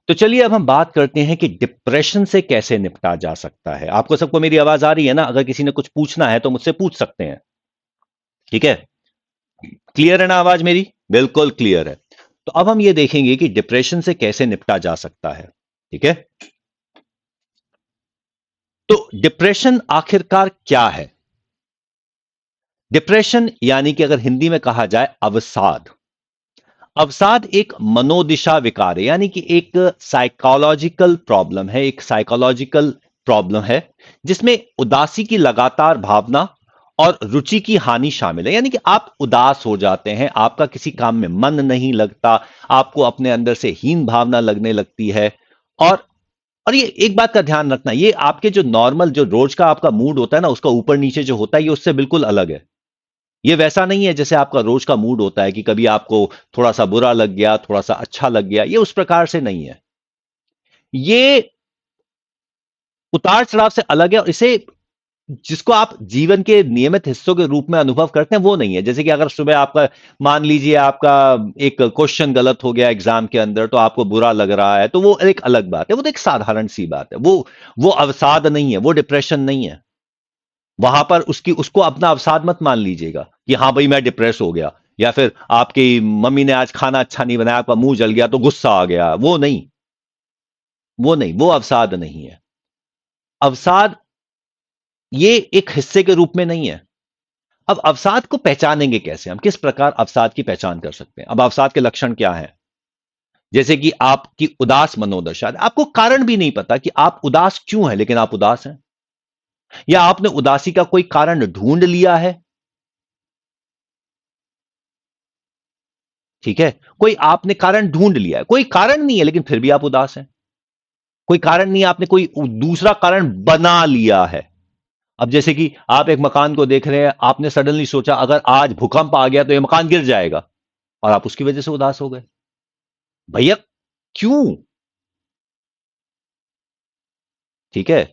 तो चलिए अब हम बात करते हैं कि डिप्रेशन से कैसे निपटा जा सकता है। आपको सबको मेरी आवाज आ रही है ना? अगर किसी ने कुछ पूछना है तो मुझसे पूछ सकते हैं। ठीक है? क्लियर है ना आवाज मेरी? बिल्कुल क्लियर है। तो अब हम ये देखेंगे कि डिप्रेशन से कैसे निपटा जा सकता है। ठीक है? तो डिप्रेशन आखिरकार क्या है? डिप्रेशन यानी कि अगर हिंदी में कहा जाए अवसाद। अवसाद एक मनोदिशा विकार है, यानी कि एक साइकोलॉजिकल प्रॉब्लम है, एक साइकोलॉजिकल प्रॉब्लम है जिसमें उदासी की लगातार भावना और रुचि की हानि शामिल है। यानी कि आप उदास हो जाते हैं, आपका किसी काम में मन नहीं लगता, आपको अपने अंदर से हीन भावना लगने लगती है। और और ये एक बात का ध्यान रखना, ये आपके जो नॉर्मल जो रोज का आपका मूड होता है ना, उसका ऊपर नीचे जो होता है, ये उससे बिल्कुल अलग है। ये वैसा नहीं है जैसे आपका रोज का मूड होता है कि कभी आपको थोड़ा सा बुरा लग गया, थोड़ा सा अच्छा लग गया। ये उस प्रकार से नहीं है। ये उतार चढ़ाव से अलग है, और इसे जिसको आप जीवन के नियमित हिस्सों के रूप में अनुभव करते हैं वो नहीं है। जैसे कि अगर सुबह आपका, मान लीजिए आपका एक क्वेश्चन गलत हो गया एग्जाम के अंदर, तो आपको बुरा लग रहा है, तो वो एक अलग बात है, वो तो एक साधारण सी बात है। वो अवसाद नहीं है, वो डिप्रेशन नहीं है। वहां पर उसकी उसको अपना अवसाद मत मान लीजिएगा कि हाँ भाई मैं डिप्रेस हो गया, या फिर आपकी मम्मी ने आज खाना अच्छा नहीं बनाया, आपका मुंह जल गया तो गुस्सा आ गया। वो नहीं, वो नहीं, वो अवसाद नहीं है। अवसाद ये एक हिस्से के रूप में नहीं है। अब अवसाद को पहचानेंगे कैसे? हम किस प्रकार अवसाद की पहचान कर सकते हैं? अब अवसाद के लक्षण क्या हैं? जैसे कि आपकी उदास मनोदशा, आपको कारण भी नहीं पता कि आप उदास क्यों हैं, लेकिन आप उदास हैं। या आपने उदासी का कोई कारण ढूंढ लिया है। ठीक है? कोई आपने कारण ढूंढ लिया है, कोई कारण नहीं है लेकिन फिर भी आप उदास हैं। कोई कारण नहीं है, आपने कोई दूसरा कारण बना लिया है। अब जैसे कि आप एक मकान को देख रहे हैं, आपने सडनली सोचा अगर आज भूकंप आ गया तो यह मकान गिर जाएगा, और आप उसकी वजह से उदास हो गए। भैया, क्यों? ठीक है?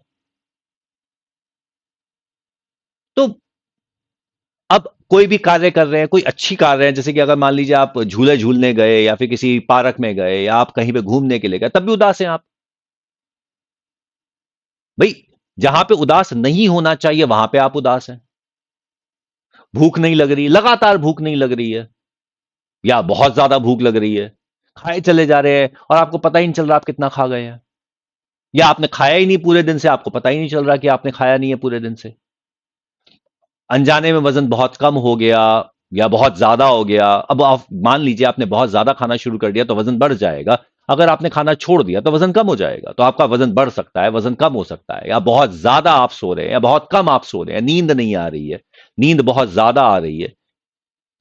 तो अब कोई भी कार्य कर रहे हैं, कोई अच्छी कार्य है, जैसे कि अगर मान लीजिए आप झूले झूलने गए, या फिर किसी पार्क में गए, या आप कहीं पे घूमने के लिए गए, तब भी उदास हैं आप। भाई, जहां पे उदास नहीं होना चाहिए वहां पे आप उदास हैं। भूख नहीं लग रही, लगातार भूख नहीं लग रही है, या बहुत ज्यादा भूख लग रही है, खाए चले जा रहे हैं और आपको पता ही नहीं चल रहा आप कितना खा गए हैं। या आपने खाया ही नहीं पूरे दिन से, आपको पता ही नहीं चल रहा कि आपने खाया नहीं है पूरे दिन से। अनजाने में वजन बहुत कम हो गया या बहुत ज्यादा हो गया। अब आप मान लीजिए आपने बहुत ज्यादा खाना शुरू कर दिया तो वजन बढ़ जाएगा। अगर आपने खाना छोड़ दिया तो वजन कम हो जाएगा। तो आपका वजन बढ़ सकता है, वजन कम हो सकता है, या बहुत ज्यादा आप सो रहे हैं या बहुत कम आप सो रहे हैं, नींद नहीं आ रही है, नींद बहुत ज्यादा आ रही है,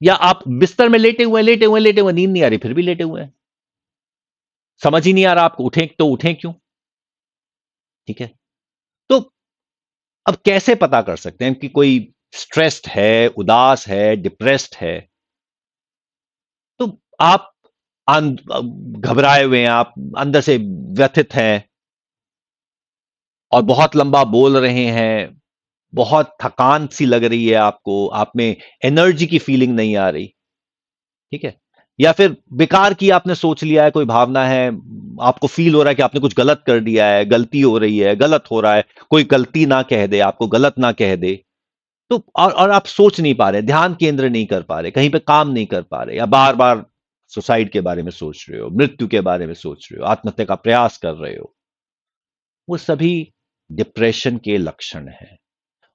या आप बिस्तर में लेटे हुए लेटे हुए लेटे हुए, नींद नहीं आ रही फिर भी लेटे हुए हैं। समझ ही नहीं आ रहा आपको, उठें तो उठें क्यों? ठीक है? तो अब कैसे पता कर सकते हैं कि कोई स्ट्रेस्ड है, उदास है, डिप्रेस्ड है? तो आप घबराए हुए हैं, आप अंदर से व्यथित हैं, और बहुत लंबा बोल रहे हैं, बहुत थकान सी लग रही है आपको, आप में एनर्जी की फीलिंग नहीं आ रही। ठीक है? या फिर बेकार की आपने सोच लिया है, कोई भावना है, आपको फील हो रहा है कि आपने कुछ गलत कर दिया है, गलती हो रही है, गलत हो रहा है, कोई गलती ना कह दे, आपको गलत ना कह दे। तो और आप सोच नहीं पा रहे, ध्यान केंद्र नहीं कर पा रहे, कहीं पे काम नहीं कर पा रहे, या बार बार सुसाइड के बारे में सोच रहे हो, मृत्यु के बारे में सोच रहे हो, आत्महत्या का प्रयास कर रहे हो, वो सभी डिप्रेशन के लक्षण हैं।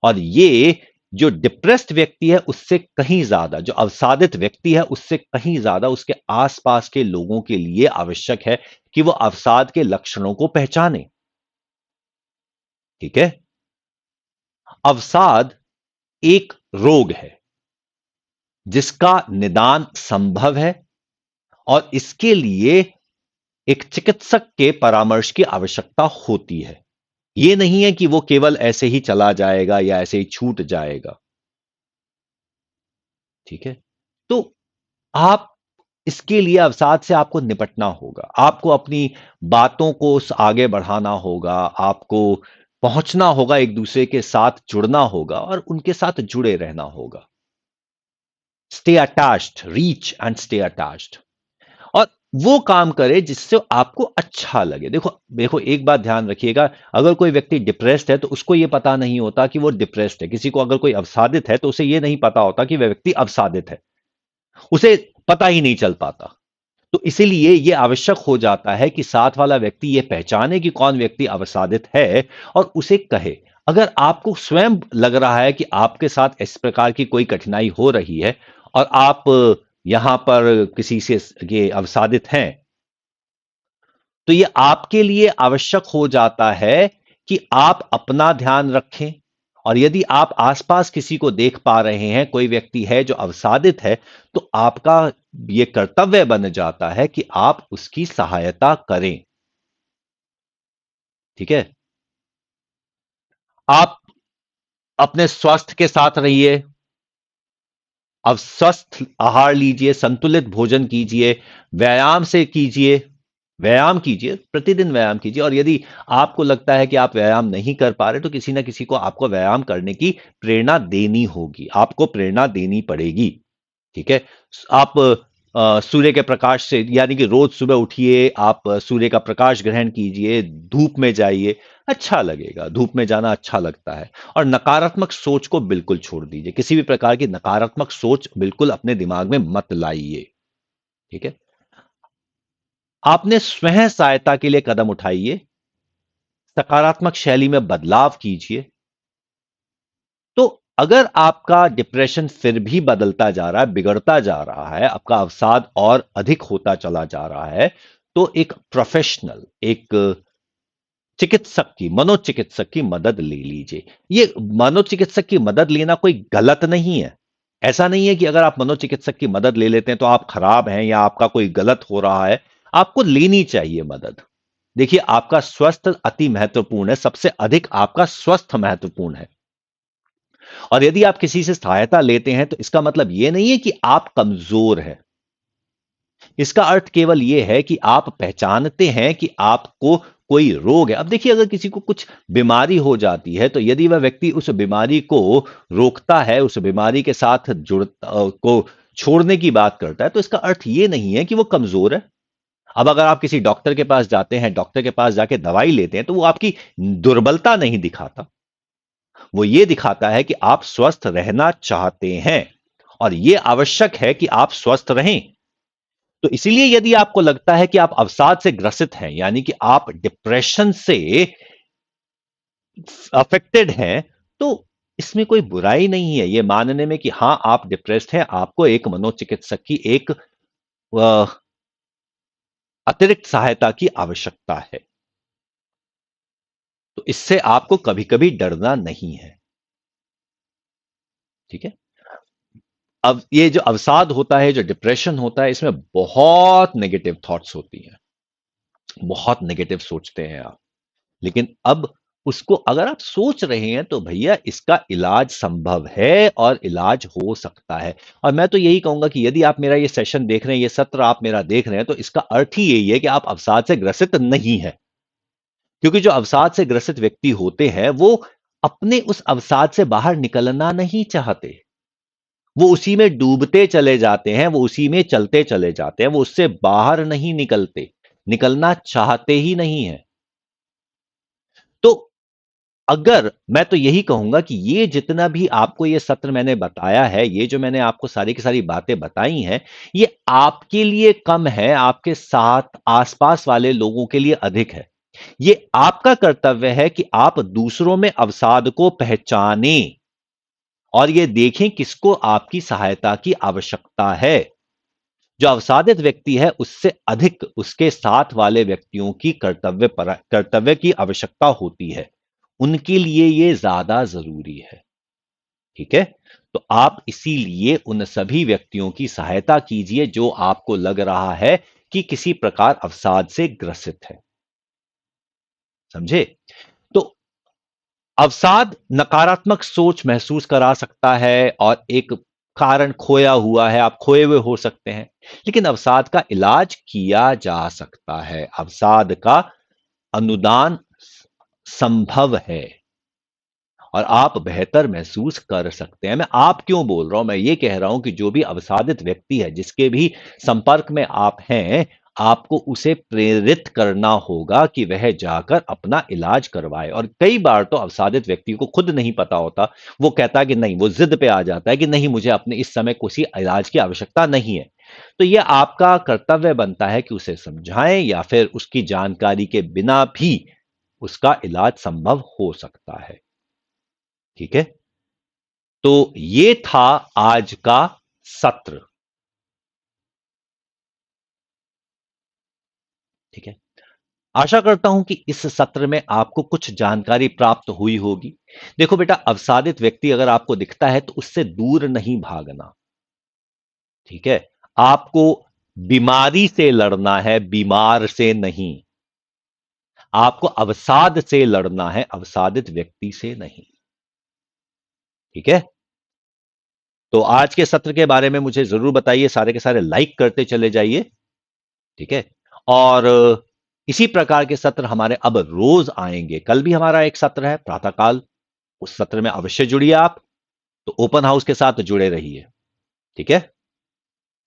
और ये जो डिप्रेस्ड व्यक्ति है उससे कहीं ज्यादा, जो अवसादित व्यक्ति है उससे कहीं ज्यादा, उसके आसपास के लोगों के लिए आवश्यक है कि वो अवसाद के लक्षणों को पहचाने। ठीक है? अवसाद एक रोग है जिसका निदान संभव है, और इसके लिए एक चिकित्सक के परामर्श की आवश्यकता होती है। यह नहीं है कि वो केवल ऐसे ही चला जाएगा या ऐसे ही छूट जाएगा। ठीक है? तो आप इसके लिए अवसाद से आपको निपटना होगा, आपको अपनी बातों को आगे बढ़ाना होगा, आपको पहुंचना होगा, एक दूसरे के साथ जुड़ना होगा और उनके साथ जुड़े रहना होगा। Stay attached, reach and stay attached. और वो काम करे जिससे आपको अच्छा लगे। देखो देखो एक बात ध्यान रखिएगा, अगर कोई व्यक्ति डिप्रेस्ड है तो उसको ये पता नहीं होता कि वो डिप्रेस्ड है। किसी को अगर कोई अवसादित है तो उसे ये नहीं पता होता कि वह व्यक्ति अवसादित है, उसे पता ही नहीं चल पाता। तो इसीलिए यह आवश्यक हो जाता है कि साथ वाला व्यक्ति यह पहचाने कि कौन व्यक्ति अवसादित है और उसे कहे। अगर आपको स्वयं लग रहा है कि आपके साथ इस प्रकार की कोई कठिनाई हो रही है और आप यहां पर किसी से ये अवसादित हैं, तो यह आपके लिए आवश्यक हो जाता है कि आप अपना ध्यान रखें। और यदि आप आसपास किसी को देख पा रहे हैं, कोई व्यक्ति है जो अवसादित है, तो आपका यह कर्तव्य बन जाता है कि आप उसकी सहायता करें। ठीक है? आप अपने स्वास्थ्य के साथ रहिए, अब स्वस्थ आहार लीजिए, संतुलित भोजन कीजिए, व्यायाम से कीजिए, व्यायाम कीजिए, प्रतिदिन व्यायाम कीजिए। और यदि आपको लगता है कि आप व्यायाम नहीं कर पा रहे, तो किसी ना किसी को आपको व्यायाम करने की प्रेरणा देनी होगी, आपको प्रेरणा देनी पड़ेगी। ठीक है? आप सूर्य के प्रकाश से, यानी कि रोज सुबह उठिए, आप सूर्य का प्रकाश ग्रहण कीजिए, धूप में जाइए, अच्छा लगेगा। धूप में जाना अच्छा लगता है। और नकारात्मक सोच को बिल्कुल छोड़ दीजिए, किसी भी प्रकार की नकारात्मक सोच बिल्कुल अपने दिमाग में मत लाइए। ठीक है? आपने स्वयं सहायता के लिए कदम उठाइए, सकारात्मक शैली में बदलाव कीजिए। तो अगर आपका डिप्रेशन फिर भी बदलता जा रहा है, बिगड़ता जा रहा है, आपका अवसाद और अधिक होता चला जा रहा है, तो एक प्रोफेशनल, एक चिकित्सक की, मनोचिकित्सक की मदद ले लीजिए। ये मनोचिकित्सक की मदद लेना कोई गलत नहीं है। ऐसा नहीं है कि अगर आप मनोचिकित्सक की मदद ले लेते हैं तो आप खराब हैं या आपका कोई गलत हो रहा है। आपको लेनी चाहिए मदद। देखिए, आपका स्वास्थ्य अति महत्वपूर्ण है, सबसे अधिक आपका स्वास्थ्य महत्वपूर्ण है। और यदि आप किसी से सहायता लेते हैं तो इसका मतलब यह नहीं है कि आप कमजोर हैं। इसका अर्थ केवल यह है कि आप पहचानते हैं कि आपको कोई रोग है। अब देखिए, अगर किसी को कुछ बीमारी हो जाती है, तो यदि वह व्यक्ति उस बीमारी को रोकता है, उस बीमारी के साथ को छोड़ने की बात करता है, तो इसका अर्थ यह नहीं है कि वो कमजोर है। अब अगर आप किसी डॉक्टर के पास जाते हैं, डॉक्टर के पास जाके दवाई लेते हैं, तो वो आपकी दुर्बलता नहीं दिखाता। वो ये दिखाता है कि आप स्वस्थ रहना चाहते हैं और ये आवश्यक है कि आप स्वस्थ रहें। तो इसीलिए यदि आपको लगता है कि आप अवसाद से ग्रसित हैं, यानी कि आप डिप्रेशन से अफेक्टेड हैं, तो इसमें कोई बुराई नहीं है ये मानने में कि हां, आप डिप्रेस्ड हैं, आपको एक मनोचिकित्सक की एक अ, अतिरिक्त सहायता की आवश्यकता है। तो इससे आपको कभी-कभी डरना नहीं है। ठीक है? अब ये जो अवसाद होता है, जो डिप्रेशन होता है, इसमें बहुत नेगेटिव थॉट्स होती हैं, बहुत नेगेटिव सोचते हैं आप। लेकिन अब उसको अगर आप सोच रहे हैं तो भैया इसका इलाज संभव है और इलाज हो सकता है। और मैं तो यही कहूंगा कि यदि आप मेरा ये सेशन देख रहे हैं, ये सत्र आप मेरा देख रहे हैं, तो इसका अर्थ ही यही है कि आप अवसाद से ग्रसित नहीं है। क्योंकि जो अवसाद से ग्रसित व्यक्ति होते हैं, वो अपने उस अवसाद से बाहर निकलना नहीं चाहते। वो उसी में डूबते चले जाते हैं, वो उसी में चलते चले जाते हैं, वो उससे बाहर नहीं निकलते, निकलना चाहते ही नहीं है। तो अगर मैं तो यही कहूंगा कि ये जितना भी आपको ये सत्र मैंने बताया है, ये जो मैंने आपको सारी की सारी बातें बताई हैं, ये आपके लिए कम है, आपके साथ आसपास वाले लोगों के लिए अधिक है। ये आपका कर्तव्य है कि आप दूसरों में अवसाद को पहचानें और ये देखें किसको आपकी सहायता की आवश्यकता है। जो अवसादित व्यक्ति है, उससे अधिक उसके साथ वाले व्यक्तियों की कर्तव्य की आवश्यकता होती है। उनके लिए ये ज्यादा जरूरी है। ठीक है? तो आप इसीलिए उन सभी व्यक्तियों की सहायता कीजिए जो आपको लग रहा है कि किसी प्रकार अवसाद से ग्रसित है। समझे? तो अवसाद नकारात्मक सोच महसूस करा सकता है और एक कारण खोया हुआ है, आप खोए हुए हो सकते हैं। लेकिन अवसाद का इलाज किया जा सकता है, अवसाद का अनुदान संभव है और आप बेहतर महसूस कर सकते हैं। मैं आप क्यों बोल रहा हूं? मैं ये कह रहा हूं कि जो भी अवसादित व्यक्ति है, जिसके भी संपर्क में आप हैं, आपको उसे प्रेरित करना होगा कि वह जाकर अपना इलाज करवाए। और कई बार तो अवसादित व्यक्ति को खुद नहीं पता होता, वो कहता है कि नहीं, वो जिद पे आ जाता है कि नहीं, मुझे अपने इस समय किसी इलाज की आवश्यकता नहीं है। तो यह आपका कर्तव्य बनता है कि उसे समझाएं, या फिर उसकी जानकारी के बिना भी उसका इलाज संभव हो सकता है। ठीक है, तो ये था आज का सत्र। ठीक है, आशा करता हूं कि इस सत्र में आपको कुछ जानकारी प्राप्त हुई होगी। देखो बेटा, अवसादित व्यक्ति अगर आपको दिखता है तो उससे दूर नहीं भागना। ठीक है, आपको बीमारी से लड़ना है, बीमार से नहीं। आपको अवसाद से लड़ना है, अवसादित व्यक्ति से नहीं। ठीक है, तो आज के सत्र के बारे में मुझे जरूर बताइए, सारे के सारे लाइक करते चले जाइए। ठीक है, और इसी प्रकार के सत्र हमारे अब रोज आएंगे। कल भी हमारा एक सत्र है प्रातःकाल, उस सत्र में अवश्य जुड़िए आप। तो ओपन हाउस के साथ जुड़े रहिए। ठीक है।